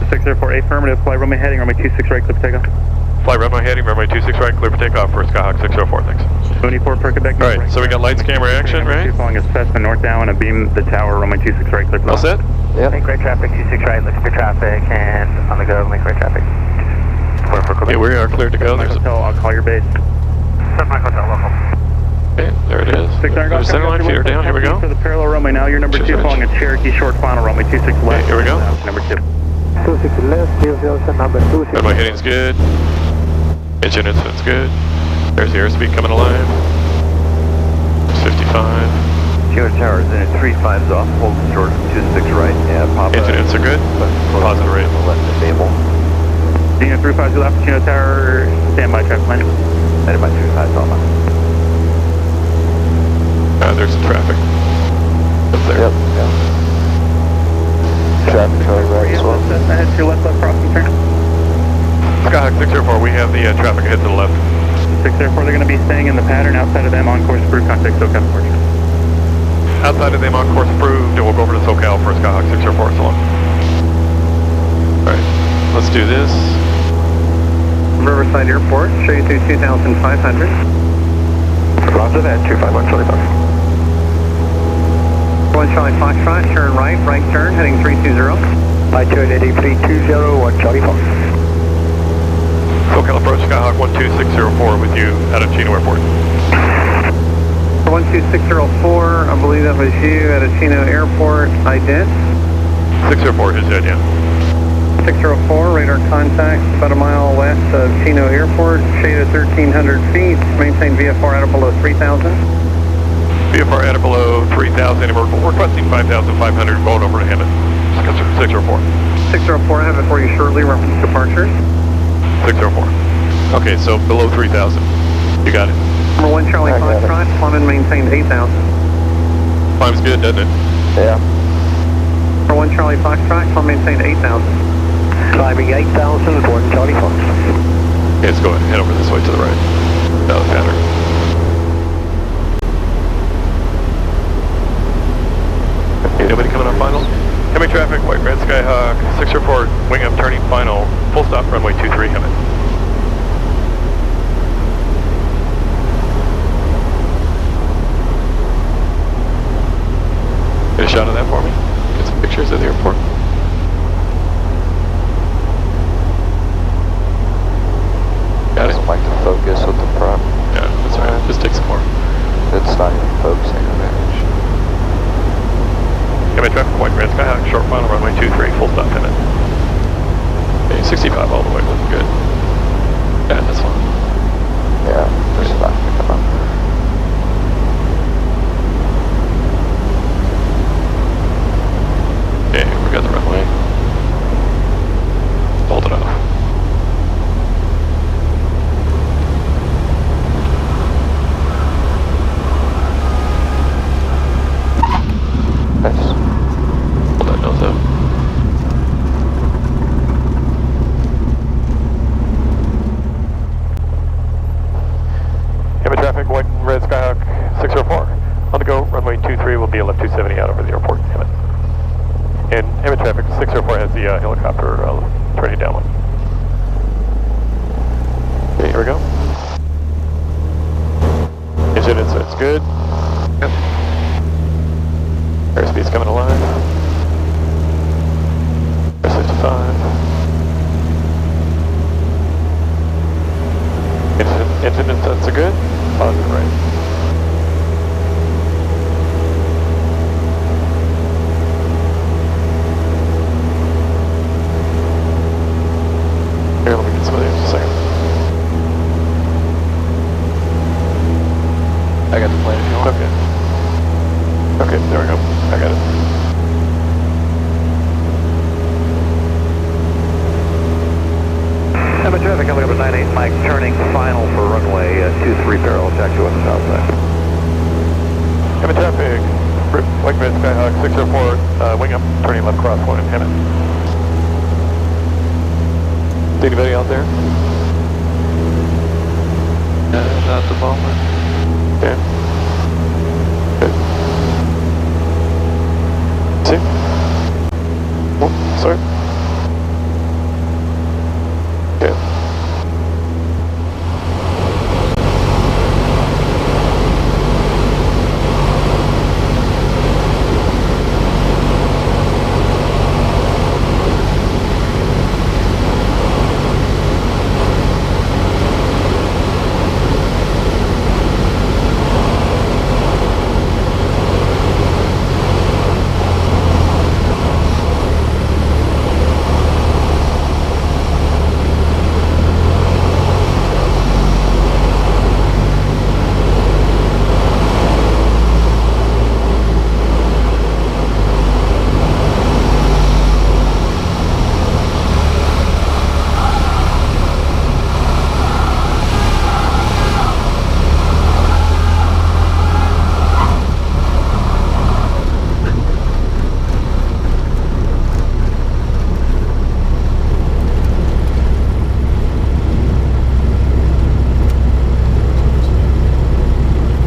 604 affirmative, fly runway heading, runway 26 right, clear for takeoff. Fly runway heading, runway 26 right, clear for takeoff for Skyhawk 604, thanks. 24 per Quebec. Alright, so we got lights, camera, action, right? Following us Cessna north down and beam the tower, runway 26 right, clear for All set? Yep. Make right traffic, 26 right, look for traffic, and on the go, make right traffic. Okay, we are clear to go. There's Hotel, I'll call your base. 7 Mike Hotel, local. Okay, there it is. There's center line, feeder down, here we go. For the parallel runway now, you're number 2 following a Cherokee short final, runway 26 left. Okay, here we go. Number 2. 26 left, 007, number 26. Runway heading's good. Engine incident's good. There's the airspeed coming alive. 55. Chino Tower is in at 35's off, hold short 26 right, yeah, pop Engine ints are good. Positive rate. Left stable. Chino 35 left, Chino Tower, standby traffic line. Headed by 35's off. There's some traffic. Up there. Yep, yeah. Traffic coming right as well. Head to your left crossing turn. Skyhawk 604, we have the traffic ahead to the left. 604, they're going to be staying in the pattern outside of them on course approved, contact SoCal portion. Outside of them on course approved, and we'll go over to SoCal for Skyhawk 604, so long. Alright, let's do this. Riverside Airport, show you through 2,500. Roger that, 251 Charlie Fox. 1 Charlie Foxtrot, turn right, right turn, heading 320. I turn at 320, 1 Charlie Fox. SoCal approach Skyhawk 12604 with you out of Chino Airport. 12604, I believe that was you at a Chino Airport, ident. 604 is dead, yeah. 604, radar contact, about a mile west of Chino Airport, shade at 1,300 feet, maintain VFR at or below 3,000. VFR at or below 3,000, and we're requesting 5,500, going over to Hemet. 604. 604, I have it for you shortly, reference departures. 604. Okay, so below 3,000. You got it. Number 1 Charlie Foxtrot, climb and maintain 8,000. Climb's good, doesn't it? Yeah. Number 1 Charlie Foxtrot, climb and maintain 8,000. Climbing 8,000, 1 Charlie Fox. Okay, let's go ahead and head over this way to the right. That was better. Okay, nobody coming on final? Hemet traffic, white red Skyhawk, 604, wing up turning final, full stop runway 23 Hemet. Get a shot of that for me? Get some pictures of the airport. Got it. Doesn't like to focus with the prop. Yeah, that's right. Just take some more. It's not even focusing on that. Hemet traffic, white red Skyhawk, short final, runway 23, full stop Hemet. Okay, 65 all the way, looking good. Yeah, that's fine. Yeah, there's not going to come up. Okay, we got the runway. Hold it off. Nice. Hold that nose up. Hemet traffic, white and red Skyhawk 604. On the go, runway 23 will be a left 270 out over the airport, Hemet. And Hemet traffic 604 has the helicopter turning downwind. Okay, here we go. Engine incident's good. Yep. Airspeed's coming alive. Air 55. Engine incidents are good. Positive right. Here, let me get some of these just a second. I got the plane if you want. Okay. Okay, there we go. I got it. Hemet traffic, helicopter 98 Mike, turning final for runway 23 parallel, taxi on the south side. Hemet traffic, white red Skyhawk 604, wing up, turning left crosswind, Hemet. See anybody out there? Not at the moment.